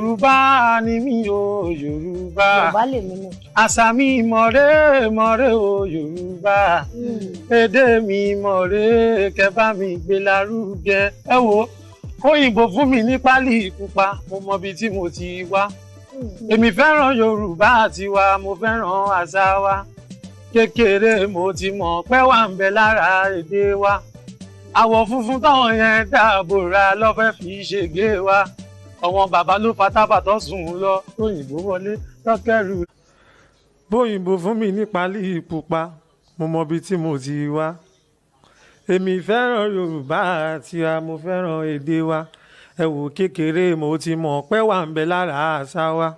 Yoruba ni mi o Yoruba. Àṣà mi mọ̀rẹ́ o Yoruba. Èdè mi mọ̀rẹ́ kẹ́ bá mi gbé lárugẹ. Ẹ wo òyìnbó fún mi ní pálí pupa, mo mọ bí tí mo ti wá. Èmi fẹ́ràn Yorùbá tiwa, mo fẹ́ràn àṣà wa. Kékeré mo ti mọ̀ pé wà ń bẹ lára èdè wa. Àwọ̀ funfun táwọn yẹn dáàbò ra ló fẹ́ fi ṣègbè wa. Àwọn bàbá ló fatábàtọ́ sùn lọ, tóyìnbó wọlé tọ́kẹ́rù. Bóyìnbó fún mi ní pálí pupa, mo mọ bí tí mo ti wá. Èmi fẹ́ràn Yorùbá tiwa, mo fẹ́ràn èdè wa. Ẹ wò kékeré mo ti mọ̀ pé wà ń bẹ lára àṣà wa.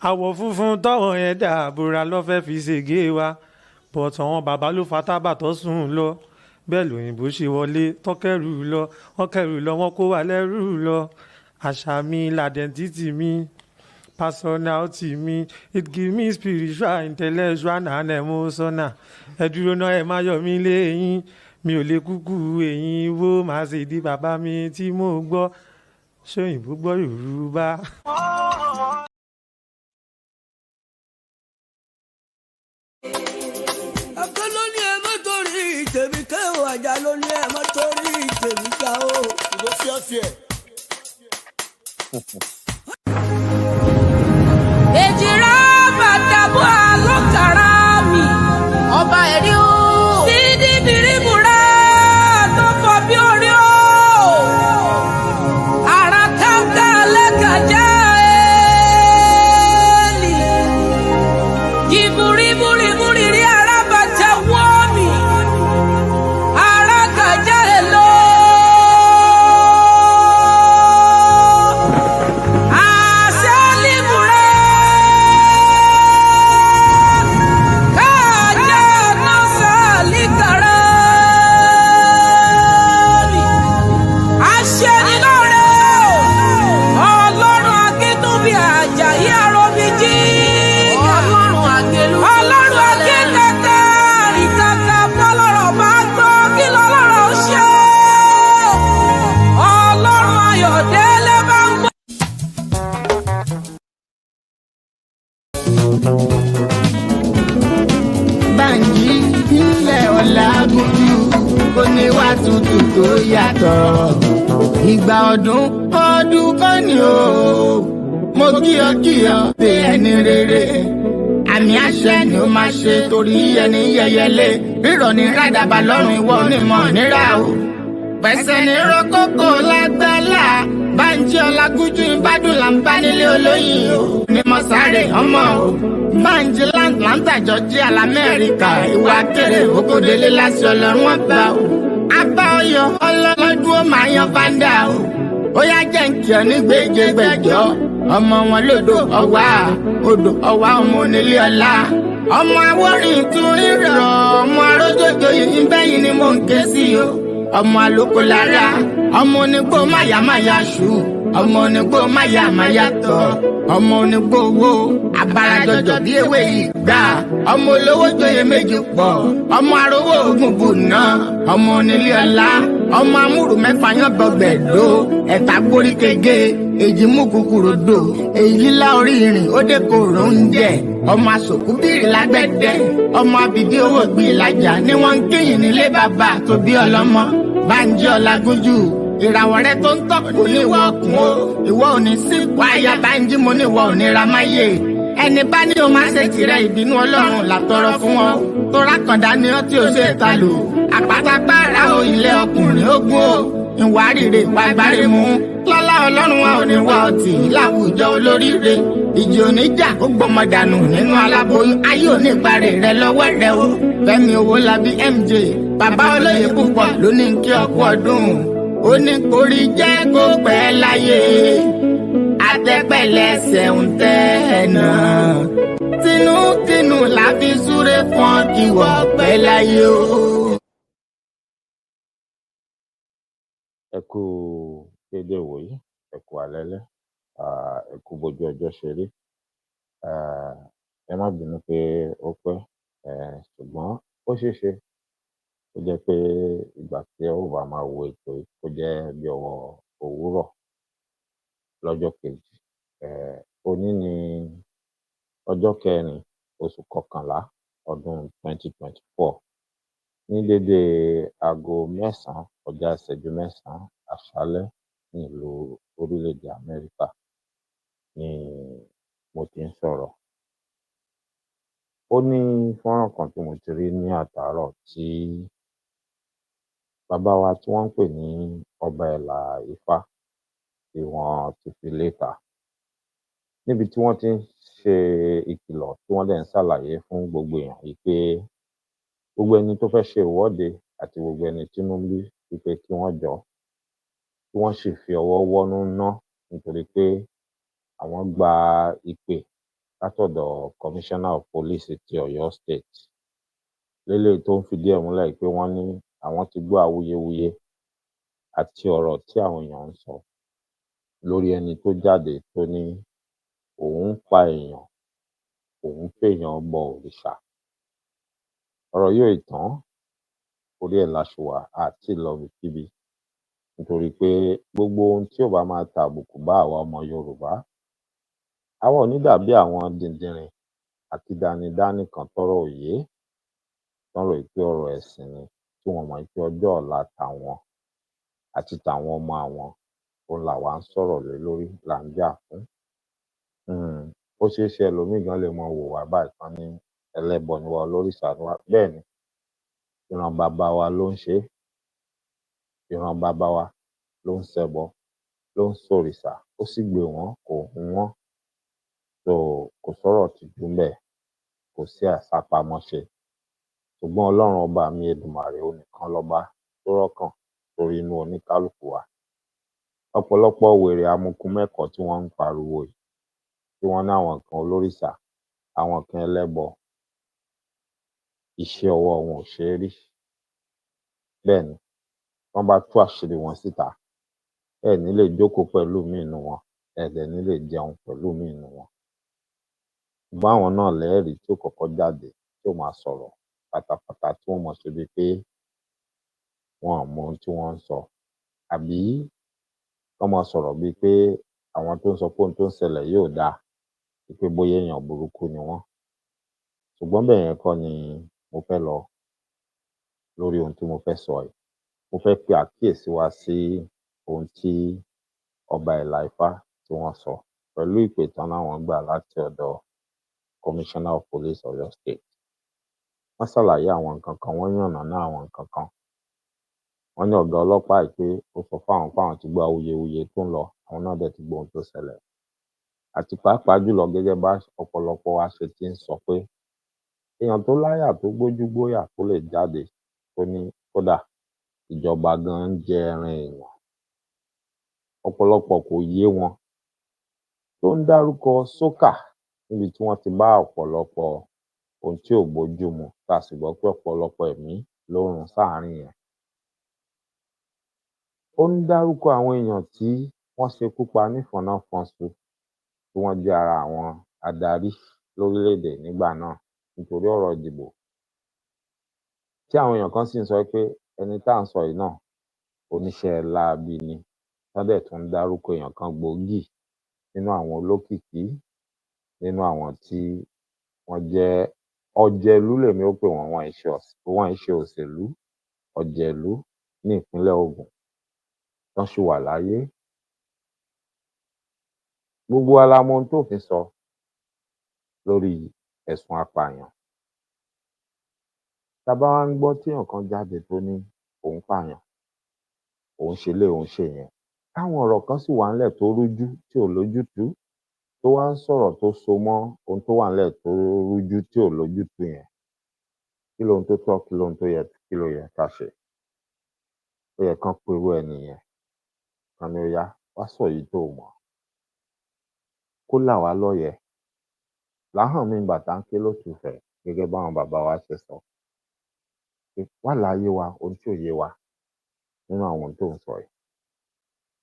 Àwọ̀ funfun táwọn yẹn dáàbò ra ló fẹ́ fi ṣègbè wa. But àwọn bàbá ló fatábàtọ́ sùn lọ. Bẹ́ẹ̀ lòyìnbó ṣe wọlé tọ́kẹ́rù lọ, wọ́n kẹ́rù lọ, wọ́n kó wa lẹ́rù lọ. Àṣà mi, l'identity mi, personality mi, it give me spiritual, intellectual and emotional. Ẹ dúró náà ẹ má yọ mí lẹ́yìn, mi ò lè kúkú ẹ̀yìn wo, màá ṣe di bàbá mi tí mo gbọ́, ṣóyìnbó gbọ́ Yorùbá. Ọ̀kan ló ní ẹ má torí tèmi ká o, àjà ló ní ẹ má torí tèmi ká o. Ìbò fíọ́fíẹ́. Èjìrá bàtàbọ̀ àlọ́kàrà mi, ọba ẹ̀rí o. Sídìí bìrìbùrà tó fọ bí orí o. Àrà káńká lẹ́kàjá ẹ̀ẹ́lì. Jìbùrìbùrìbùrì rí arábàtà wọ́ mi. Àrà kàjá ẹ̀ lọ. Bánjí ilẹ̀ Ọlágúnjú oníwà tútù tó yàtọ̀. Ìgbà ọdún kan ni o, mo kíyọ pé ẹni rere. Àmì àṣẹ ni ó máa ṣe torí ẹni yẹyẹlé. Rírọ̀ ní rádàbà lọ́rùn ìwọ onímọ̀ nírà o. Pẹ̀sẹ̀ ní rọ́kókò lágbálá. Bánjí Ọlágúnjú Ìbàdàn là ń bá nílé olóyìn o. Ní mọ̀sáré ọmọ o. Bánjí Atlanta Georgia l'Amẹ́ríkà. Ìwà kéré òkòdélé láti Ọlọ́run ọba o. Abá ọyọ ọlọ́lọ́dún ó máa yan fáńdà o. Ó yá jẹ́ ń kí ọ ní gbèjègbèjọ́. Ọmọ wọn lódò ọwá, odò ọwá ọmọ onílé ọlá. Ọmọ awórin tún ìrọ̀, ọmọ arójòjò yìí bẹ́yìn ni mò ń ké sí o. Ọmọ àlòkò lára, ọmọ onígbò máyàmáyà ṣù, ọmọ onígbò máyàmáyà tọ̀, ọmọ onígbò owó, abarajọjọ bí ewé ìgbà, ọmọ olówó joyè méjì pọ̀, ọmọ arówó ogun bùnà, ọmọ onílé ọlá, ọmọ amúrù mẹ́fà yán gbọgbẹ̀dó, ẹ̀ta gbórí kege, èjì mú kúkúrú dò, èyí lílá orí ìrìn ó dé kòrò ń jẹ, ọmọ asòkú bìrì lágbẹ̀dẹ, ọmọ abìdí owó gbé ìlàjà ni wọ́n ń kéyìn nílé bàbá tó bí ọlọ́mọ. Bánjí Ọlágúnjú ìràwọ̀ rẹ tó ń tọ́ kò ní ìwọ ọkùn o, ìwọ ò ní sí wáyà Bánjí mo ní ìwọ ò ní ra máyé. Ẹni bá ní o máa ṣe tìrẹ ìbínú Ọlọ́run làtọrọ fún ọ, tó rákàndá ni ó tí o ṣe ta lò. Àpátápárá o ilé ọkùnrin ogun o, ìwà rírè ìwà ìbárè mu. Lọ́lá Ọlọ́run wa ò ní wá ọtí láwùjọ olóríire. Ìjì oníjà ó gbọmọ dànù nínú aláboyún, ayé ò ní ìparè rẹ lọ́wọ́ rẹ o. Fẹ́mi Owólabí MJ bàbá olóyè púpọ̀ ló ní kí ọkú ọdún. Ó ní kórí jẹ́ kó pẹ́ láyé, àtẹ́pẹ̀lẹ́sẹ̀ ń tẹ́ ẹ̀ náà. Tinútinú la fi súré fún ọ kí wọ́n pẹ́ láyé o. Ẹ kú dédé ìwòyí, ẹ kú alẹ́lẹ́, ẹ kú bójú ọjọ́ ṣe rí. Ẹ má bínú pé ó pẹ́, ṣùgbọ́n ó ṣeé ṣe kó jẹ́ pé ìgbà tí ó bá máa wo ètò yìí kó jẹ́ bí ọwọ́ òwúrọ̀ lọ́jọ́ kejì ọjọ́ kẹrin oṣù kọkànlá ọdún 2024 ní dédé aago mẹ́sàn-án kọjá ìṣẹ́jú mẹ́sàn-án àṣálẹ́ ní ìlú orílẹ̀-èdè Amẹ́ríkà ni mo ti ń sọ̀rọ̀. Ó ní fọ́nrán kan tí mo ti rí ní àtàárọ̀ tí bàbá wa tí wọ́n ń pè ní Oba Ela Ifa tí wọ́n ti fi léta, níbi tí wọ́n ti ń ṣe ìkìlọ̀ tí wọ́n dẹ̀ ń ṣàlàyé fún gbogbo èèyàn yìí pé gbogbo ẹni tó fẹ́ ṣe ìwọ́de àti gbogbo ẹni tínú ń bí wípé kí wọ́n jọ̀ọ́ kí wọ́n sì fi ọwọ́ wọ́nú ná, nítorí pé àwọn gba ìpè látọ̀dọ̀ Commissioner of Police ti Ọ̀yọ́ State léléyìí tó ń fìdí ẹ̀ múlẹ̀ pé wọ́n ní àwọn ti gbọ́ awuyewuye àti ọ̀rọ̀ tí àwọn èèyàn ń sọ lórí ẹni tó jáde tó ní òun ń pa èèyàn, òun fèèyàn bọ òrìṣà. Ọ̀rọ̀ yóò tán, orí ẹ̀ la ṣì wà àti lọ ibikíbi, nítorí pé gbogbo ohun tí ò bá máa ta àbùkù bá àwa ọmọ Yorùbá, àwa ò ní dàbí àwọn dìndìnrìn àti dánidání kan tọ́rọ̀ ò yé, tán rò pé ọ̀rọ̀ ẹ̀sìn ni, tí wọ́n mọ̀ pé ọjọ́ ọ̀la tàwọn àti tàwọn ọmọ àwọn òun làwa ń sọ̀rọ̀ lé lórí, là ń jà fún. Ó ṣeé ṣe ẹlòmíì gan lè mọ wò wá báyìí kán ní ẹlẹ́bọ ni wá, olórìṣà ni wá. Bẹ́ẹ̀ ni, ìran bàbá wa ló ń ṣe é, ìran bàbá wa ló ń ṣẹbọ, ló ń ṣòrìṣà, ó sì gbè wọ́n, kò hun wọ́n. So kò sọ̀rọ̀ tìjú ńbẹ̀, kò sí àsápamọ́ṣe. Ṣùgbọ́n Ọlọ́run ọba mi Èdùmàrè òun nìkan lọba tó rọ́kàn torí inú oníkálùkù wa. Ọ̀pọ̀lọpọ̀ wèrè amukumẹ́kọ̀ọ́ tí wọ́n ń pariwo yìí, tí wọ́n ní àwọn kan olórìṣà, àwọn kan ẹlẹ́bọ, iṣẹ́ ọwọ́ wọn ò ṣe é rí. Bẹ́ẹ̀ ni, wọ́n bá tú àṣírí wọn síta, ẹ ní lè jókòó pẹ̀lú míì nínú wọn, ẹ dẹ̀ ní lè jẹun pẹ̀lú míì nínú wọn. Ṣùgbọ́n àwọn náà lẹ́ẹ̀rí tí ó kọ́kọ́ jáde tí ó máa sọ̀rọ̀ pátápátá, tí wọ́n mọ̀ ṣe bíi pé wọn ò mọ ohun tí wọ́n ń sọ, àbí kán máa sọ̀rọ̀ bíi pé àwọn tó ń sọ pé ohun tó ń ṣẹlẹ̀ yóò dáa, wípé bóyá èèyàn burúkú ni wọ́n. Ṣùgbọ́n bẹ́ẹ̀ yẹn kọ́ ni mo fẹ́ lọ lórí ohun tí mo fẹ́ sọ yìí. Mo fẹ́ pe àkíyèsí wa sí ohun tí Oba Ela Ifa tí wọ́n sọ pẹ̀lú ìpè tán láwọn gbà láti ọ̀dọ̀ Commissioner of Police Ọ̀yọ́ State. Wọ́n ṣàlàyé àwọn nǹkan kan, wọ́n yànnàná àwọn nǹkan kan. Wọ́n ní ọ̀gá ọlọ́pàá yìí pé ó sọ fáwọn páwọn ti gbọ́ awuyewuye tó ń lọ, àwọn náà dẹ̀ ti gbọ́ ohun tó ṣẹlẹ̀. Àti pàápàá jùlọ gẹ́gẹ́ bá ọ̀pọ̀lọpọ̀ wa ṣe ti ń sọ pé èèyàn tó láyà tó gbójú gbóyà tó lè jáde tó ní kódà ìjọba gan ń jẹ ẹran èèyàn, ọ̀pọ̀lọpọ̀ kò yé wọn, tó ń dárúkọ SOCCA níbi tí wọ́n ti bá ọ̀pọ̀lọpọ̀ ohun tí ò bójú mu, tá a sì gbọ́ pé ọ̀pọ̀lọpọ̀ ẹ̀mí ló run sáàárín yẹn. Ó ń dárúkọ àwọn èèyàn tí wọ́n ṣekú pa nífọ̀nà-fọ̀nṣu, tí wọ́n jẹ́ ara àwọn adarí lórílẹ̀-èdè nígbà náà nítorí ọ̀rọ̀ ìdìbò. Tí àwọn èèyàn kan sì ń sọ pé ẹni tá à ń sọ yìí náà oníṣẹ́ láabi ni, wọ́n dẹ̀ tún ń dárúkọ èèyàn kan gbòógì nínú àwọn olókìkí, nínú àwọn tí wọ́n jẹ́ ọ̀jẹ̀lú lèmi ó pè wọ́n, wọn ì ṣe òṣèlú, ọ̀jẹ̀lú ní ìpínlẹ̀ Ògùn tán ṣì wà láyé. Gbogbo wa la mọ ohun tófin sọ lórí ẹ̀sùn apààyàn. Tá a bá wá ń gbọ́ téèyàn kan jáde tó ní òun pààyàn, òun ṣe eléyìí, òun ṣe ìyẹn, táwọn ọ̀rọ̀ kan sì wà ńlẹ̀ tó rújú tí ò lójútùú, tó wá ń sọ̀rọ̀ tó so mọ́ ohun tó wà ńlẹ̀ tó rújú tí ò lójútùú yẹn, kí lohun tó tọ́, kí lohun tó yẹ, kí ló yẹ ká ṣe? Ó yẹ kán pe irú ẹni yẹn, kán ní ó yá wá sọ èyí tó o mọ̀, kó là wá lọ́yẹ̀. Làáhàn mi bàtà ń ké lótùúfẹ̀, gẹ́gẹ́ báwọn bàbá wa ṣe sọ, pé wá láyé wa ohun tí ò yé wa nínú àwọn ohun tó ń sọ yìí.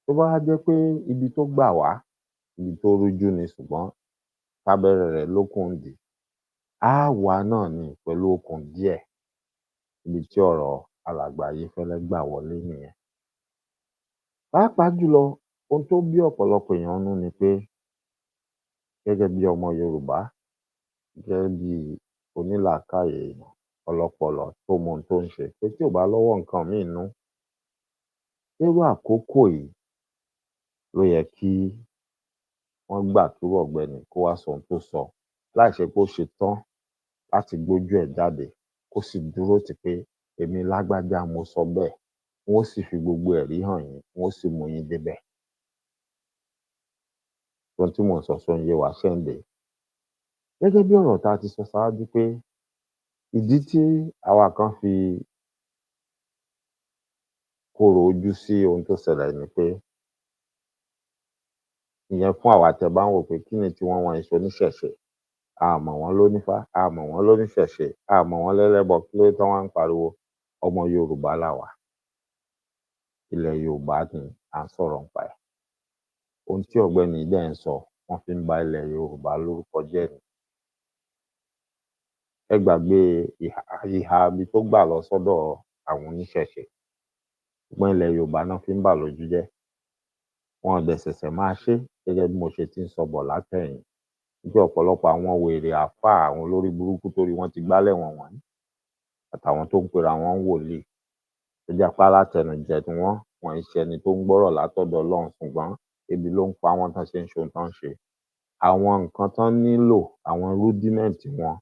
Tó bá wá jẹ́ pé ibi tó gbà wá, ibi tó rújú ni, ṣùgbọ́n tábẹ́rẹ́ rẹ̀ lókùn-ún-dì, á wá náà ni pẹ̀lú okùn díẹ̀, ibi tí ọ̀rọ̀ alàgbà Ayéfẹ́lẹ́ gbà wọlé nìyẹn. Pàápàá jùlọ ohun tó bí ọ̀pọ̀lọpọ̀ èèyàn nínú ni pé gẹ́gẹ́ bí ọmọ Yorùbá, gẹ́gẹ́ bí onílàákàyè èèyàn ọlọ́pọlọ tó mọ ohun tó ń ṣe pé tí ò bá lọ́wọ́ nǹkan míì nú, nírú àkókò yìí ló yẹ kí wọ́n gbà kírú ọ̀gbẹ́ni kó wá sọ ohun tó sọ láì ṣe pé ó ṣe tán láti gbójú ẹ̀ jáde kó sì dúró tì pé èmi lágbájá mo sọ bẹ́ẹ̀, wọ́n sì fi gbogbo ẹ̀rí hàn yín, wọ́n sì mú yín débẹ̀. Ohun tí mò ń sọ sọ ń yé wa ṣẹ́ǹdè. Gẹ́gẹ́ bí ọ̀rọ̀ tá a ti sọ ṣáájú pé ìdí tí àwa kan fi korò ojú sí ohun tó ṣẹlẹ̀ ni pé ìyẹn fún àwa tẹ́ bá ń wò pé kí ni tí wọ́n wọn èso oníṣẹ̀ṣe, a mọ̀ wọ́n lónífá, a mọ̀ wọ́n lóníṣẹ̀ṣe, a mọ̀ wọ́n lẹ́lẹ́bọ, kí ló dé tí wọ́n ń pariwo ọmọ Yorùbá là wà, ilẹ̀ Yorùbá ni à ń sọ̀rọ̀ nípa ẹ̀. Ohun tí ọ̀gbẹ́ni dẹ̀ ń sọ, wọ́n fi ń ba ilẹ̀ Yorùbá lórúkọ jẹ́ ni. Ẹ gbàgbé ìhà ibi tó gbà lọ sọ́dọ̀ àwọn oníṣẹ̀ṣe, ṣùgbọ́n ilẹ̀ Yorùbá náà fi ń bà lójú jẹ́. Wọn ò dẹ̀ ṣẹ̀ṣẹ̀ máa ṣe gẹ́gẹ́ bí mo ṣe ti ń sọ bọ̀ látẹ̀yìn. Nítorí ọ̀pọ̀lọpọ̀ àwọn wèrè àáfàá, àwọn olórí burúkú torí wọ́n ti gbálẹ̀ wọ̀n wọ̀nyí, àtàwọn tó ń pera wọn wòlíì, tó jẹ́ pé alátẹnujẹ ni wọ́n, wọn ń ṣe ẹni tó ń gbọ́rọ̀ látọ̀dọ̀ Ọlọ́run, ṣùgbọ́n ebi ló ń pa wọ́n tán ṣe ń ṣe ohun tán ń ṣe. Àwọn nǹkan tán nílò, àwọn rudiment wọn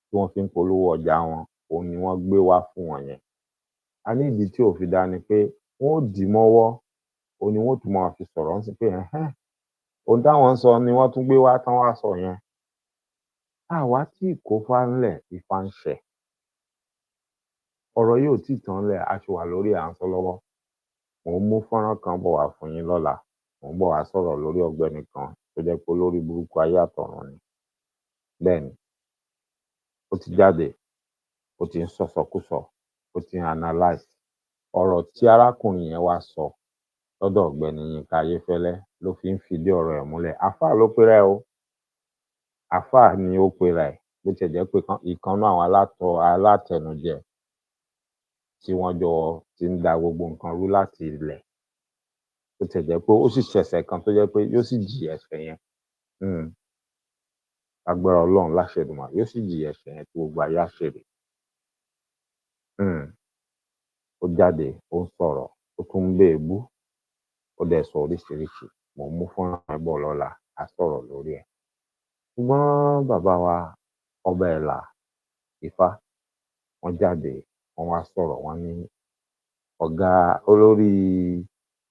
tí wọ́n fi ń polówó ọjà wọn, òun ni wọ́n gbé wá fún wọn yẹn. A ní ìdí tí ò fi dá ni pé wọ́n ó dì í mọ́wọ́, òun ni wọ́n tún máa fi sọ̀rọ̀ ń sí pé ohun táwọn ń sọ ni wọ́n tún gbé wá tán wá sọ yẹn. Àwa tí ìkófá ńlẹ̀ Ifá ń ṣẹ̀. Ọ̀rọ̀ yìí ò tí ì tán ńlẹ̀, a ṣì wà lórí à ń sọ lọ́wọ́. Mò ń mú fọ́nrán kan bọ̀ wá fún yín lọ́la. Mò ń bọ̀ wá sọ̀rọ̀ lórí ọ̀gbẹ́ni kan tó jẹ́ pé olórí burúkú ayé àtọ̀run ni. Bẹ́ẹ̀ni, ó ti jáde, ó ti ń sọ̀sọkúsọ, ó ti ń analyse. Ọ̀rọ̀ tí arákùnrin yẹn wá sọ lọ́dọ̀ ọ̀gbẹ́ni Yínká Ayéfẹ́lẹ́ ló fi ń fìdí ọ̀rọ̀ ẹ̀ múlẹ̀. Àáfàá ló pera ẹ̀ o. Àáfàá ni ó pera ẹ̀, bó tiẹ̀ jẹ́ pé ìkan nínú àwọn alátẹnujẹ tí wọ́n jọ ti ń da gbogbo nǹkan rú láti ilẹ̀. Bó tiẹ̀ jẹ́ pé ó sì ṣẹ̀ṣẹ̀ kan tó jẹ́ pé yóò sì jìyà ẹ̀ṣẹ̀ yẹn. Agbára Ọlọ́run láṣẹ Èdùmàrè, yóò sì jìyà ẹ̀ṣẹ̀ yẹn tí gbogbo ayé á ṣèrè. Ó jáde, ó ń sọ̀rọ̀, ó tún ń bèébú, ó dẹ̀ sọ oríṣiríṣi. Mò ń mú fọ́nrán yẹn bọ̀ lọ́la, á sọ̀rọ̀ lórí ẹ̀. Ṣùgbọ́n bàbá wa Ọba Ela Ifa, wọ́n jáde, wọ́n wá sọ̀rọ̀, wọ́n ní ọ̀gá olórí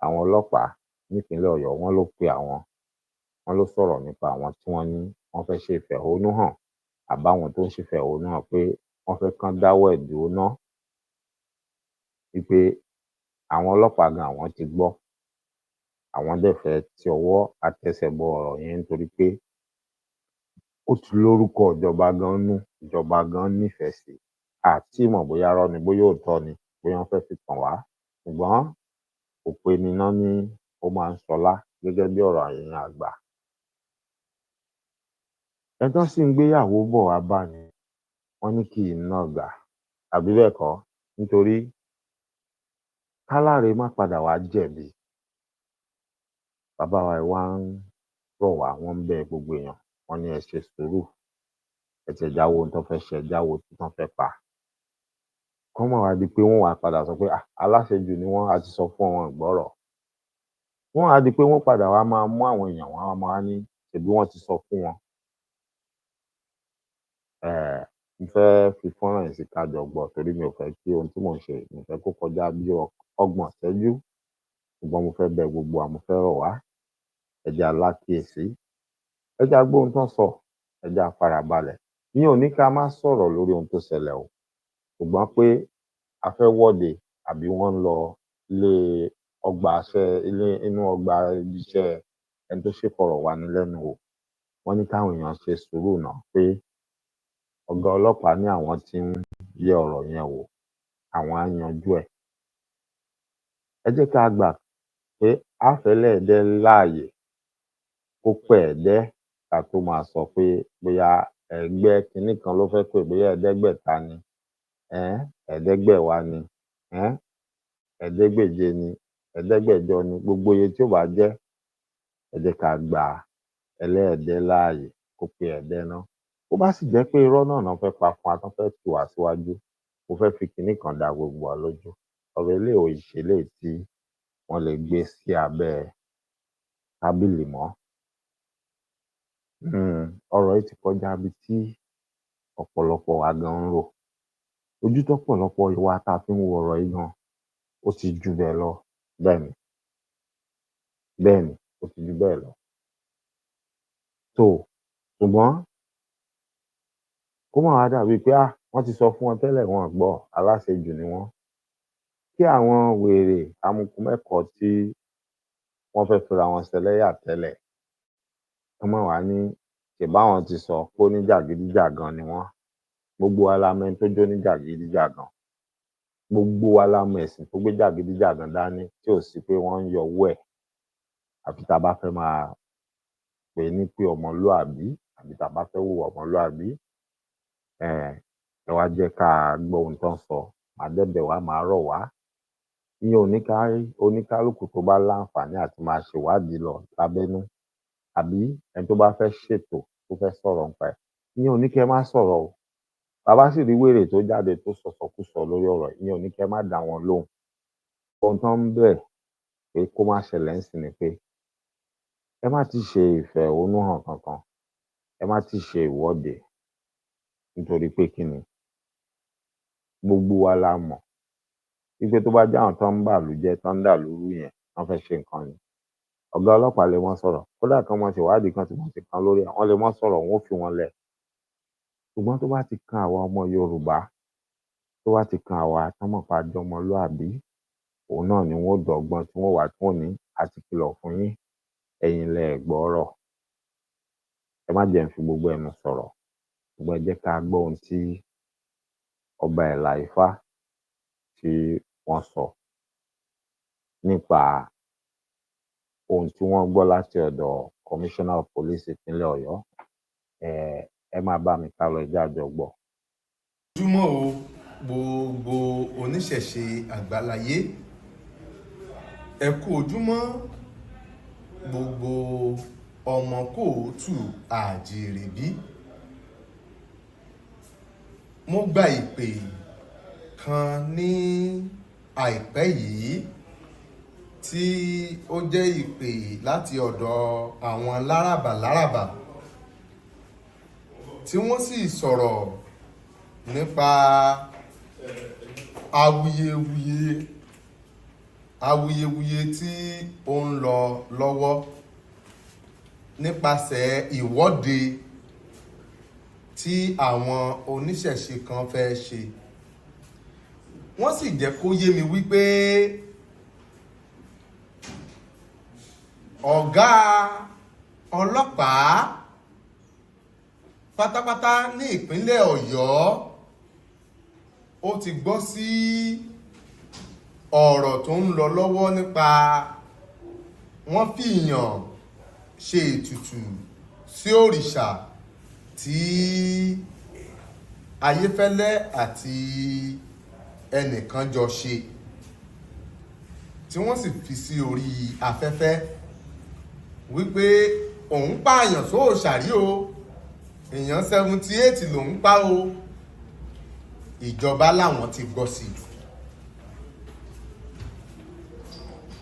àwọn ọlọ́pàá nípínlẹ̀ Ọ̀yọ́, wọ́n ló pe àwọn, wọ́n ló sọ̀rọ̀ nípa àwọn tí wọ́n ní wọ́n fẹ́ ṣe ìfẹ̀hónúhàn, àbáwọn tó ń ṣe ìfẹ̀hónúhàn pé wọ́n fẹ́ kán dáwọ́ ẹ̀ dúró ná, wípé àwọn ọlọ́pàá gan àwọn ti gbọ́, àwọn dẹ̀ fẹ́ ti ọwọ́ àtẹsẹ̀ bọ ọ̀rọ̀ yẹn nítorí pé ó ti lórúkọ ìjọba gan nú, ìjọba gan nífẹ̀ẹ́ sí. Àti mọ̀ bóyá irọ́ ni, bóyá òótọ́ ni, bóyá wọ́n fẹ́ fi tàn wá. Ṣùgbọ́n òpè níná ni ó máa ń ṣọlá gẹ́gẹ́ bí ọ̀rọ̀ àyìn àgbà. Ẹni tán sì ń gbéyàwó bọ̀ wá bá ni wọ́n ní kì í nàgà, àbí bẹ́ẹ̀ kọ́? Nítorí káláre má padà wá jẹ̀bi. Bàbá wa yìí wá ń rọ̀ wá, wọ́n ń bẹ gbogbo èèyàn, wọ́n ní ẹ ṣe sùúrù, ẹ tiẹ̀ jáwọ́ ohun tán fẹ́ ṣe, ẹ jáwọ́ ohun tán fẹ́ pa. Kán má wá di pé wọ́n wá padà sọ pé aláṣejù ni wọ́n, a ti sọ fún wọn ìgbọ́rọ̀. Wọ́n á di pé wọ́n padà wá máa mú àwọn èèyàn, wọ́n á máa ní ṣèbí wọ́n ti sọ fún wọn. Mo fẹ́ fi fọ́nrán yìí sí ká jọ gbọ́ torí mi ò fẹ́ kí ohun tí mò ń ṣe, mi ò fẹ́ kó kọjá bí 30 ìṣẹ́jú. Ṣùgbọ́n mo fẹ́ bẹ gbogbo wa, mo fẹ́ rọ̀ wá, ẹ jẹ́ á lákíyèsí, ẹ jẹ́ á gbọ́ ohun tán sọ, ẹ jẹ́ á farabalẹ̀. Ìyẹn ò ní ká má sọ̀rọ̀ lórí ohun tó ṣẹlẹ̀ o, ṣùgbọ́n pé a fẹ́ wọ́de àbí wọ́n ń lọ inú ọgbà ibi iṣẹ́ ẹni tó ṣèfọ̀rọ̀wánilẹ́nuwò. Wọ́n ní káwọn èèyàn ṣe sùúrù náà pé ọ̀gá ọlọ́pàá ní àwọn tí ń yẹ ọ̀rọ̀ yẹn wò, àwọn á yanjú ẹ̀. Ẹ jẹ́ ká gbà pé á fẹ́lẹ́ ẹ̀dẹ́ láàyè kó pẹ́ ẹ̀dẹ́ ká tó máa sọ pé bóyá ẹgbẹ́ kinní kan ló fẹ́ pè, bóyá ẹ̀ẹ́dẹ́gbẹ̀ta ni, ẹ̀ẹ́dẹ́gbẹ̀wá ni, ẹ̀ẹ́dẹ́gbèje ni, ẹ̀ẹ́dẹ́gbẹ̀jọ ni, gbogbo iye tí ó bá jẹ́, ẹ jẹ́ ká gba ẹlẹ́ẹ̀dẹ́ láàyè kó pe ẹ̀dẹ́ ná. Ó bá sì jẹ́ pé irọ́ náà fẹ́ pa fún wa tán fẹ́ tì wá síwájú, mo fẹ́ fi kinní kan dá gbogbo wa lójú. Ọ̀rọ̀ eléyìí ò ṣe eléyìí tí wọ́n lè gbé sí abẹ́ tábìlì mọ́. Ọ̀rọ̀ yìí ti kọjá ibi tí ọ̀pọ̀lọpọ̀ wa gan ń rò. Ojú tọ́pọ̀lọpọ̀ wa tá a fi ń wo ọ̀rọ̀ yìí gan, ó ti jù bẹ́ẹ̀ lọ. Bẹ́ẹ̀ni, ó ti jù bẹ́ẹ̀ lọ. Ṣùgbọ́n kó má wá dàbí pé wọ́n ti sọ fún wọn tẹ́lẹ̀ wọn ò gbọ́, aláṣejù ni wọ́n. Kí àwọn wèrè amukumẹ́kọ̀ọ́ tí wọ́n fẹ́ fira wọn ṣẹlẹ́yà tẹ́lẹ̀, wọ́n má wá ní ṣèbáwọn ti sọ pé oníjàgídíjàgan ni wọ́n. Gbogbo wa la mọ ẹni tó jóníjàgídíjàgan. Gbogbo wa la mọ ẹ̀sìn tó gbé jàgídíjàgan dání tí ò sí pé wọ́n ń yọwọ́ ẹ̀. Àfi tá a bá fẹ́ máa pè ní pé ọmọlúàbí, àbí tá a bá fẹ́ hùwà ọmọlúàbí. Ẹ wá jẹ́ ká gbọ́ ohun tó ń sọ, màá dẹ́bẹ̀ wá, màá rọ̀ wá. Ìyẹn ò ní ká oníkálùkù tó bá láǹfààní àti máa ṣèwádìí lọ lábẹ́nú, àbí ẹni tó bá fẹ́ ṣètò tó fẹ́ sọ̀rọ̀ nípa ẹ̀, ìyẹn ò ní kẹ́ má sọ̀rọ̀ o. Bàbá sì rí wèrè tó jáde tó sọ̀sọkúsọ lórí ọ̀rọ̀, ìyẹn ò ní kẹ́ má dá wọn lóhùn. Ohun tó ń bẹ̀ pé kó má ṣẹlẹ̀ ń sìn ni pé ẹ má ti ṣe ìfẹ̀hónúhàn kankan, ẹ má ti ṣe ìwọ́de, nítorí pé kí ni, gbogbo wa la mọ̀ wípé tó bá jẹ́ àwọn tó ń bàlú jẹ́, tó ń dàlú rú yẹn, wọ́n fẹ́ ṣe nǹkan ni. Ọ̀gá ọlọ́pàá lè mọ́ sọ̀rọ̀, kódà kan mọ́ ṣèwádìí kan tí wọ́n ti kan lórí ẹ̀, wọ́n lè mọ́ sọ̀rọ̀, wọ́n ó fi wọn lẹ̀. Ṣùgbọ́n tó bá ti kan àwa ọmọ Yorùbá, tó bá ti kan àwa tán mọ̀ pa jọ ọmọlúàbí, òun náà ni wọ́n ó dọ́gbọ́n tí wọ́n wá tí wọ́n ní a ti kìlọ̀ fún yín, ẹ̀yin lẹ gbọ́rọ̀. Ẹ má jẹ́ n fi gbogbo ẹnu sọ̀rọ̀, ṣùgbọ́n ẹ jẹ́ ká gbọ́ ohun tí Ọba Ela Ifa tí wọ́n sọ nípa ohun tí wọ́n gbọ́ láti ọ̀dọ̀ Commissioner of Police ìpínlẹ̀ Ọ̀yọ́. Ẹ máa bá mi ká lọ, ẹ jẹ́ a jọ gbọ́. Ojúmọ́ o, gbogbo oníṣẹ̀ṣe àgbáláyé, ẹ kú ojúmọ́, gbogbo ọmọ kóòtù àjèrè bí. Mo gba ìpè kan ní àìpẹ́ yìí tí ó jẹ́ ìpè láti ọ̀dọ̀ àwọn láràbà tí wọ́n sì sọ̀rọ̀ nípa awuyewuye tí ó ń lọ lọ́wọ́ nípasẹ̀ ìwọ́de tí àwọn oníṣẹ̀ṣe kan fẹ́ ṣe. Wọ́n sì jẹ́ kó yé mi wípé ọ̀gá ọlọ́pàá pátápátá ní ìpínlẹ̀ Ọ̀yọ́ ó ti gbọ́ sí ọ̀rọ̀ tó ń lọ lọ́wọ́ nípa wọ́n fìyàn ṣe ètùtù sí òrìṣà tí Ayéfẹ́lẹ́ àti ẹnìkan jọ ṣe, tí wọ́n sì fi sí orí afẹ́fẹ́ wípé òun pààyàn sóòṣà rí o, èèyàn 78 lòun pa o. Ìjọba làwọn ti gbọ́ sí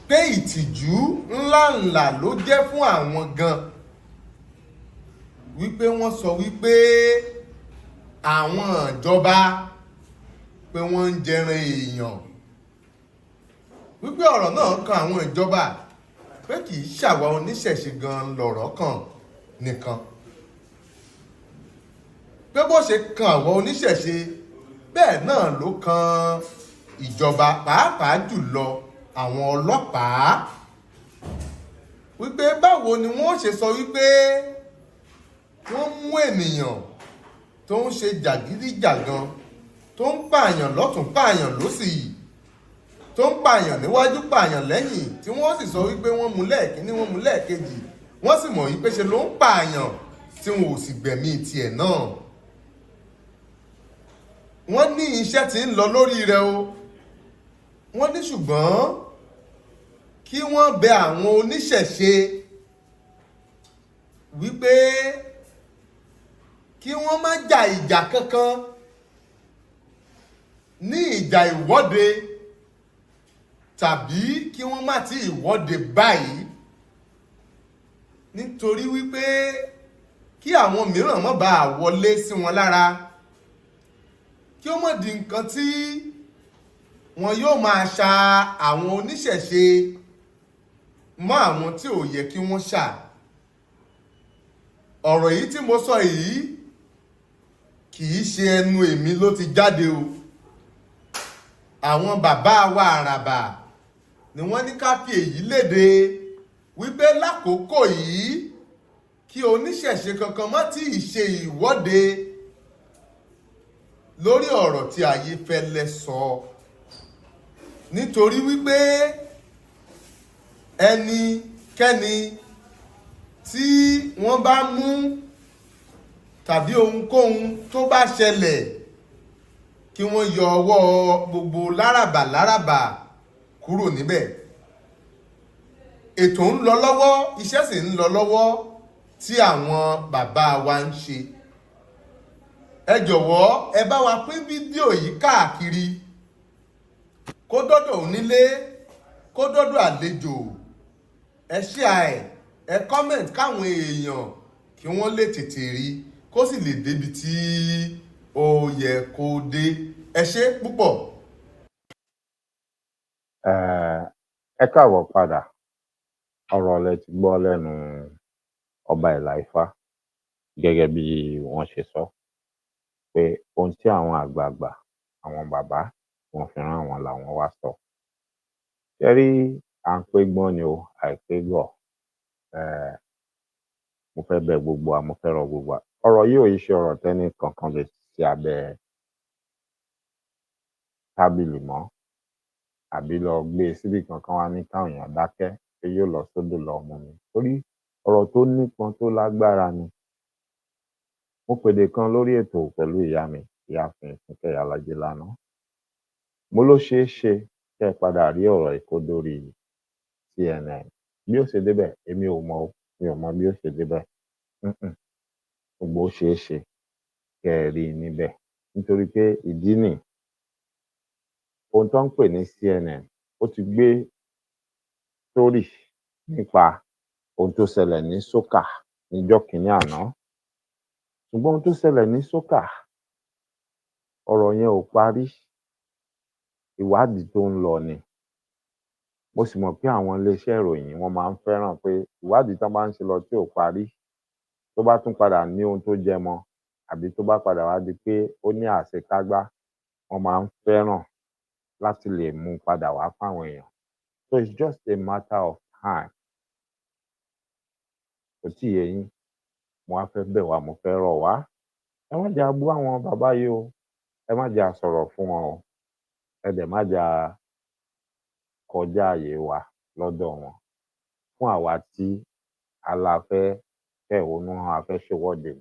pé ìtìjú ńláńlá ló jẹ́ fún àwọn gan, wípé wọ́n sọ wípé àwọn ìjọba pé wọ́n ń jẹran èèyàn, wípé ọ̀rọ̀ náà kan àwọn ìjọba, pé kì í ṣàwa oníṣẹ̀ṣe gan lọ̀rọ̀ kan nìkan, pé bó ṣe kan àwọn oníṣẹ̀ṣe bẹ́ẹ̀ náà ló kan ìjọba, pàápàá jùlọ àwọn ọlọ́pàá, wípé báwo ni wọ́n ṣe sọ wípé wọ́n mú ènìyàn tó ń ṣe jàgídíjàgan, tó ń pààyàn lọ́tún pààyàn lósì, tó ń pààyàn níwájú pààyàn lẹ́yìn, tí wọ́n sì sọ wípé wọ́n mú lẹ́ẹ̀kíní wọ́n mú lẹ́ẹ̀kejì, wọ́n sì mọ̀ wípé ṣe ló ń pààyàn tí wọn ò sì gbẹ̀mí tiẹ̀ náà. Wọ́n ní iṣẹ́ tí ń lọ lórí rẹ̀ o. Wọ́n ní ṣùgbọ́n kí wọ́n bẹ àwọn oníṣẹ̀ṣe wípé kí wọ́n má jà ìjà kankan ní ìjà ìwọ́de tàbí kí wọ́n má ti ìwọ́de báyìí, nítorí wípé kí àwọn mìíràn má bàa wọlé sí wọn lára, kí ó má di nǹkan tí wọn yóò máa ṣa àwọn oníṣẹ̀ṣe mọ́ àwọn tí ò yẹ kí wọ́n ṣà. Ọ̀rọ̀ yìí tí mo sọ yìí kì í ṣe ẹnu èmi ló ti jáde o. Àwọn bàbá wa àràbà ni wọ́n ní ká fi èyí léde wípé lákòókò yìí kí oníṣẹ̀ṣe kankan má tí ì ṣe ìwọ́de lórí ọ̀rọ̀ tí Ayéfẹ́lẹ́ sọ, nítorí wípé ẹnikẹ́ni tí wọ́n bá mú tàbí ohunkóhun tó bá ṣẹlẹ̀ kí wọ́n yọ ọwọ́ gbogbo láràbà kúrò níbẹ̀. Ètò ń lọ lọ́wọ́, iṣẹ́ sì ń lọ lọ́wọ́ tí àwọn bàbá wa ń ṣe. Ẹ jọ̀wọ́ ẹ bá wa pín fídíò yìí káàkiri, kó dọ́dọ̀ onílé, kó dọ́dọ̀ àlejò. Ẹ share ẹ comment káwọn èèyàn kí wọ́n lè tètè rí, kó sì lè débi tí ó yẹ kó dé. Ẹ ṣé púpọ̀. Ẹ káàbọ̀ padà. Ọ̀rọ̀ lẹ ti gbọ́ lẹ́nu Ọba Ela Ifa, gẹ́gẹ́ bí wọ́n ṣe sọ pé ohun tí àwọn àgbààgbà, àwọn bàbá wọn fi rán wọn làwọn wá sọ. Ṣé rí à ń pé gbọ́n ni o, àìpé gọ̀. Mo fẹ́ bẹ̀ gbogbo wa, mo fẹ́ rọ̀ gbogbo wa. Ọ̀rọ̀ yìí ò yí ṣe ọ̀rọ̀ tẹ́nì kankan lè ṣe abẹ́ tábìlì mọ́, àbí lọ gbé síbì kankan wá ní káwọn èèyàn dákẹ́ pé yóò lọ sódò lọ mú mi. Torí ọ̀rọ̀ tó nípọn tó lágbára ni. Mo pèdè kan lórí ètò pẹ̀lú ìyá mi, ìyáàfin Fúnkẹ́ Alájẹ lánàá. Mo ló ṣeé ṣe kẹ́ ẹ padà rí ọ̀rọ̀ èkó dórí CNN. Bí ó ṣe débẹ̀, èmi ò mọ̀, mi ò mọ̀ bí ó ṣe débẹ̀. Gbogbo ó ṣeé ṣe kẹ́ ẹ rí i níbẹ̀. Nítorí pé ìdí nì, ohun tó ń pè ní CNN ó ti gbé sórí nípa ohun tó ṣẹlẹ̀ ní SOCCA níjọ́ kìíní àná. Ṣùgbọ́n ohun tó ṣẹlẹ̀ ní SOCCA, ọ̀rọ̀ yẹn ò parí. Ìwádìí tó ń lọ ni. Mo sì mọ̀ pé àwọn iléeṣẹ́ ìròyìn wọ́n máa ń fẹ́ràn pé ìwádìí tán bá ń ṣe lọ tí ò parí, tó bá tún padà ní ohun tó jẹ mọ́, àbí tó bá padà wá di pé ó ní àṣekágbá, wọ́n máa ń fẹ́ràn láti lè mú padà wá fáwọn èèyàn. So it's just a matter of time. Kò tí ì yé yín, mo wá fẹ́ bẹ̀ wá, mo fẹ́ rọ̀ wá. Ẹ má jẹ́ a bú àwọn bàbá yìí o, ẹ má jẹ́ a sọ̀rọ̀ fún wọn o, ẹ dẹ̀ má jẹ́ a kọjá àyè wa lọ́dọ̀ wọn. Fún àwa tí a fẹ́ fẹ̀hónú hàn, a fẹ́ ṣèwọ́de.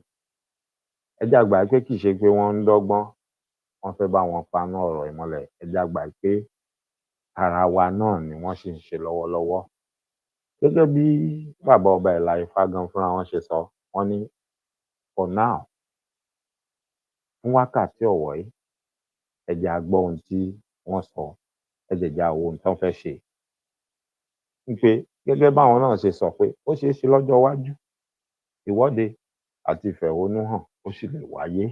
Ẹ jẹ́ a gbà pé kì í ṣe pé wọ́n ń dọ́gbọ́n, wọ́n fẹ́ bá wọn paná ọ̀rọ̀ ìmọ́lẹ̀. Ẹ jẹ́ a gbà pé ara wa náà ni wọ́n sì ń ṣe lọ́wọ́lọ́wọ́. Gẹ́gẹ́ bí bàbá Ọba Ela Ifa gan fúnra wọn ṣe sọ, wọ́n ní for now, fún wákàtí ọ̀wọ̀ yìí, ẹ jẹ́ a gbọ́ ohun tí wọ́n sọ, ẹ jẹ́ a wo ohun tí wọ́n fẹ́ ṣe. Wípé gẹ́gẹ́ báwọn náà ṣe sọ pé ó ṣeé ṣe lọ́jọ́ iwájú, ìwọ́de àti ìfẹ̀hónúhàn ó sì lè wáyé.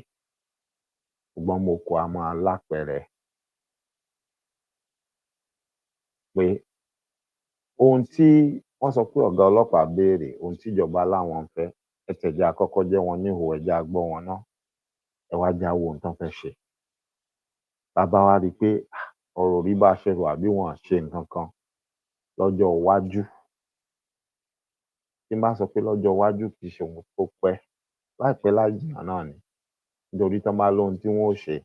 Ṣùgbọ́n mo kọ àmọ́ alápẹẹrẹ pé ohun tí wọ́n sọ pé ọ̀gá ọlọ́pàá béèrè, ohun tíjọba láwọn ń fẹ́, ẹ tẹ̀jẹ́ àkọ́kọ́ jẹ́ wọn níhò, ẹ jẹ́ a gbọ́ wọn náà, ẹ wá jẹ́ a wo ohun tán fẹ́ ṣe. Bàbá wa rí i pé ọ̀rọ̀ rí bá ṣe rò àbí wọn ṣe nǹkan kan lọ́jọ́ iwájú. Tí n bá sọ pé lọ́jọ́ iwájú kì í ṣe ohun tó pẹ́, láìpẹ́ láì jìnnà náà ni. Nítorí tán bá lóhun tí wọ́n ó ṣe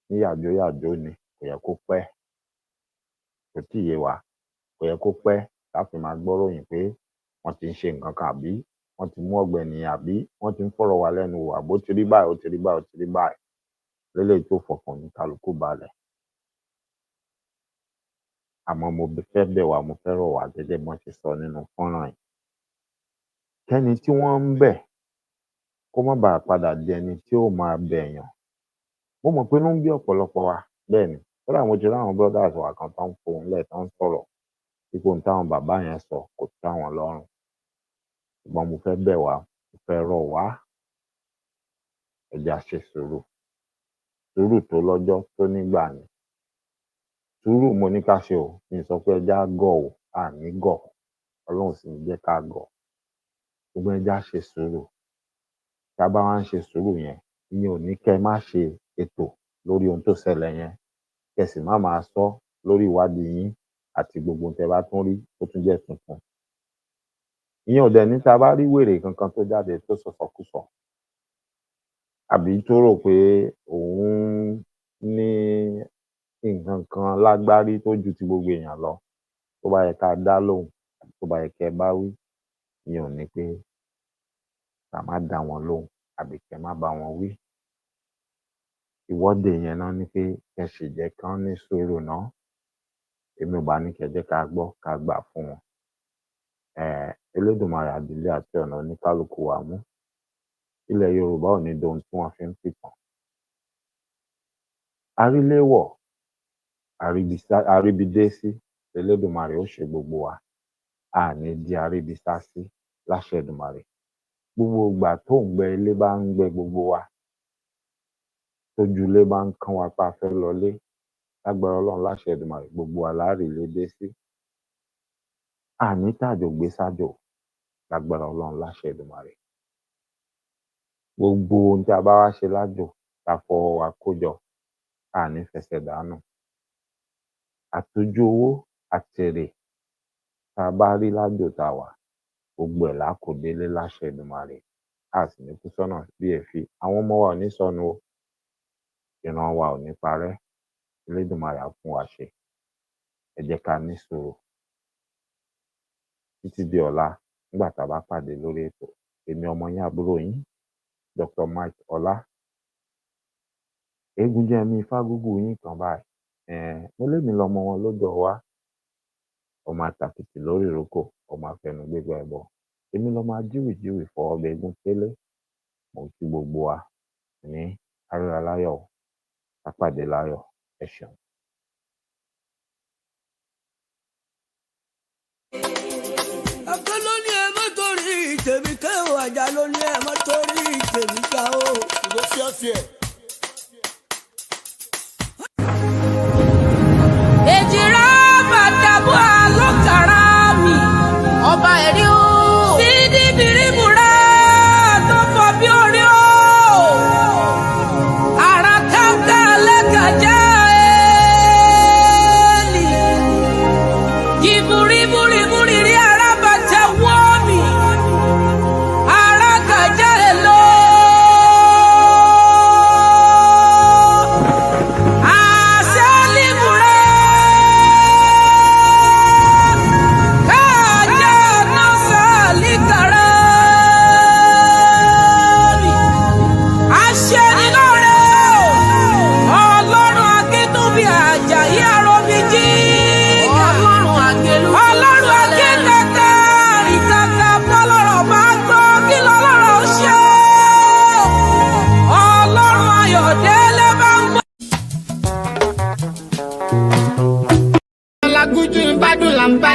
ní yàjóyàjó ni, kò yẹ kó pẹ́. Kò tí ì yé wa, kò yẹ kó pẹ́ láti máa gbọ́ròyìn pé wọ́n ti ń ṣe nǹkan kan, àbí wọ́n ti mú ọ̀gbẹ́ni, àbí wọ́n ti ń fọ̀rọ̀ wá lẹ́nu wò, àbó ti rí báyìí, ó ti rí báyìí, ó ti rí báyìí. Léléyìí tó fọkàn ní kálukú balẹ̀. Àmọ́ mo fẹ́ bẹ̀ wá, mo fẹ́ rọ̀ wá gẹ́gẹ́ bí wọ́n ṣe sọ nínú fọ́nrán yìí. Kẹ́ni tí wọ́n ń bẹ̀ kó má bàa padà di ẹni tí ó máa bẹ̀yàn. Mo mọ̀ pé inú ń bí ọ̀pọ̀lọpọ̀ wa bẹ́ẹ̀ ni. Kódà mo ti rí àwọn brothers wa kan tó ń fohùn lẹ̀ tó ń sọ̀rọ̀ ipò ohun táwọn bàbá yẹn sọ kò tẹ́ àwọn lọ́rùn. Ṣùgbọ́n mo fẹ́ bẹ̀ wá, mo fẹ́ rọ̀ wá, ẹ jẹ́ á ṣe sùúrù. Sùúrù tó lọ́jọ́ tó nígbà ni. Sùúrù mo ní ká ṣe o, mi ò sọ pé ẹ jẹ́ á gọ̀ o, àní gọ̀. Ọlọ́run sì ní jẹ́ ká gọ̀. Ṣùgbọ́n ẹ jẹ́ á ṣe sùúrù. Tí a bá wá ń ṣe sùúrù yẹn, ìyẹn ò ní kẹ́ ẹ má ṣe ètò lórí ohun tó ṣẹlẹ̀ yẹn. Kẹ́ ẹ sì má máa sọ lórí ìwádìí yín àti gbogbo ohun tẹ́ bá tún rí tó tún jẹ́ tuntun. Ìyẹn ò dẹ̀ ní tá a bá rí wèrè kankan tó jáde tó sọ̀sọ̀kúsọ àbí tó rò pé òun ní nǹkan kan lágbárí tó ju ti gbogbo èèyàn lọ, tó bá yẹ ká dá lóhùn àbí tó bá yẹ kẹ́ ẹ bá wí, ìyẹn ò ní pé ká má dá wọn lóhùn àbí kẹ́ ẹ má bá wọn wí. Ìwọ́de yẹn náà ní pé kẹ́ ẹ sì jẹ́ kán ní sùúrù náà. Èmi ò bá ní kẹ́ ẹ jẹ́ ká gbọ́ ká gbà fún wọn. Elédùmarè àdílé àti ọ̀nà oníkálukú wa mú. Ilẹ̀ Yorùbá ò ní dohun tí wọ́n fi ń pìtàn. Aríléwọ̀, àríbidésí, Elédùmarè ó ṣe gbogbo wa. A ní di aríbisásí láṣẹ Èdùmàrè. Gbogbo ìgbà tóùngbẹ ilé bá ń gbẹ gbogbo wa, tójú ilé bá ń kán wa pé a fẹ́ lọlé, lágbára Ọlọ́run láṣẹ Èdùmàrè gbogbo wa la á rí ilé dé sí. A ní tàjò gbé sájò lágbára Ọlọ́run láṣẹ Èdùmàrè. Gbogbo ohun tí a bá wá ṣe lájò tá a fọwọ́ wa kó jọ, a ní fẹsẹ̀ dànù. Àtòjú owó àtèrè tá a bá rí lájò tá a wà, gbogbo ẹ̀ la kó délé láṣẹ Èdùmàrè. A sì ní kú sọ́nà bí èéfín. Àwọn ọmọ wa ò ní sọnù o. Ìran wa ò ní parẹ́. Elédùmarè á fún wa ṣe. Ẹ jẹ́ ká ní sùúrù. Títí di ọ̀la nígbà tá a bá pàdé lórí ètò. Èmi ọmọ yín àbúrò yín, Dr. Mike Ọlá. Eégún jẹ́ mi Fágúgù yín kan báyìí. Mo lémi lọmọ wọn lọ́jọ́ wa. Ọmọ àtàkìtì lórí ìrókò, ọmọ afẹnu gbégbá ẹbọ. Èmi lọmọ ajíwìjíwì fọwọ́ ọbẹ̀ eégún télé. Mo kí gbogbo wa ní aríra láyọ̀, ká pàdé láyọ̀. Ẹ ṣeun. Ọ̀kan ló ní ẹ má torí tèmi kẹ́ o, àjà ló ní ẹ má torí tèmi ká o. Ìbò fíọ́fíẹ́. Èjìrá bàtàbù àlọ́kàrà mi, ọba ẹ̀rí o. Sídì bìrìbùrà tó fọ bí orí o. Àrà káńká lẹ́kàjá ẹ̀ẹ́lì. Jìbùrìbùrìbùrì rí ara bàtà wọ́ mi. Àrà kàjá ẹ̀ lọ.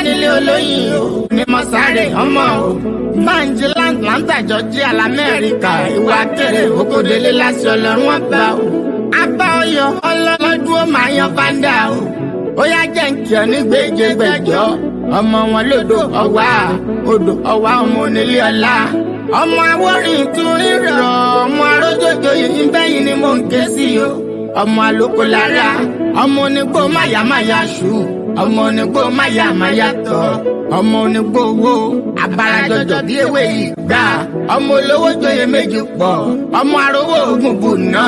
Nílé olóyin o ní mọ́sáré ọmọ o báńjì láńtà jọjí alamẹ́ríkà ìwà kéré okòdélé láti ọlọ́run ọba o abá ọyọ ọlọ́lọ́dún ó máa yan fáńdà o ó yá jẹ́ nkì ọ ní gbèjègbèjọ ọmọ wọn lódò ọwá odò ọwá ọmọ onílé ọlá ọmọ awórin tún rírọ ọmọ arójòjò yìí bẹ́yìn ni mò ń ké sí o ọmọ àlòkò lára ọmọ onígbò máyàmáyà ṣù ọmọ onígbò máyàmáyà tọ ọmọ onígbò owó abarajọjọ bí ewé yìí gbà ọmọ olówó joyè méjì pọ̀ ọmọ arówó ogun bùnà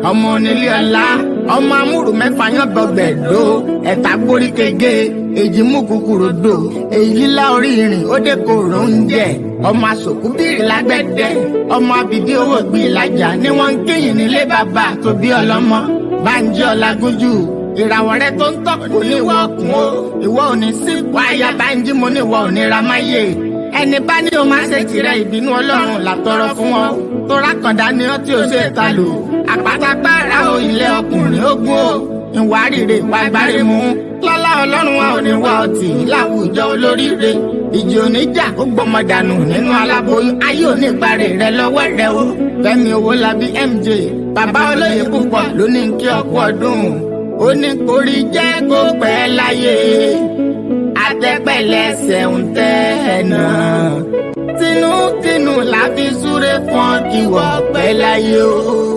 ọmọ onílé ọlá ọmọ amúrù mẹ́fà yán bọgbẹdó ẹ̀ta gbórí kege èjì mú kúkúrú dò èyí lílá orí ìrìn ó dé kòrò oúnjẹ ọmọ asòkú bíi lágbẹ̀dẹ ọmọ abìdí owó gbé ìlàjà ni wọ́n ń kéyìn nílé bàbá tó bí ọlọ́mọ Bánjí Ọlágúnjú ìràwọ̀ rẹ tó ń tọ́ kò ní ìwọ ọkùn o ìwọ ò ní sí ipò aya Bánjí mo ní ìwọ ò ní ra máyé ẹni bá ní o máa ṣe tirẹ̀ ìbínú Ọlọ́run látọrọ fún ọ tó rákàndá ni ó tí ó ṣe ta lò àpátápára o ilé ọkùnrin ogun o ìwà rírè ìwà ìbáre mú lọ́lá Ọlọ́run wa ò ní wá ọtí láwùjọ olóríire ìjì oníjà ó gbọmọ dànù nínú aláboyún ayé oníparẹ rẹ lọ́wọ́ rẹ o Fẹ́mi Owólabí MJ bàbá olóyè púpọ̀ ló ní kí ọkú ọdún ó ní kórí jẹ́ kó pẹ́ láyé àtẹ́pẹ̀lẹ́sẹ̀ ń tẹ́ ẹ̀ náà tinútinú la fi súré fún ìwọ pẹ́ láyé o.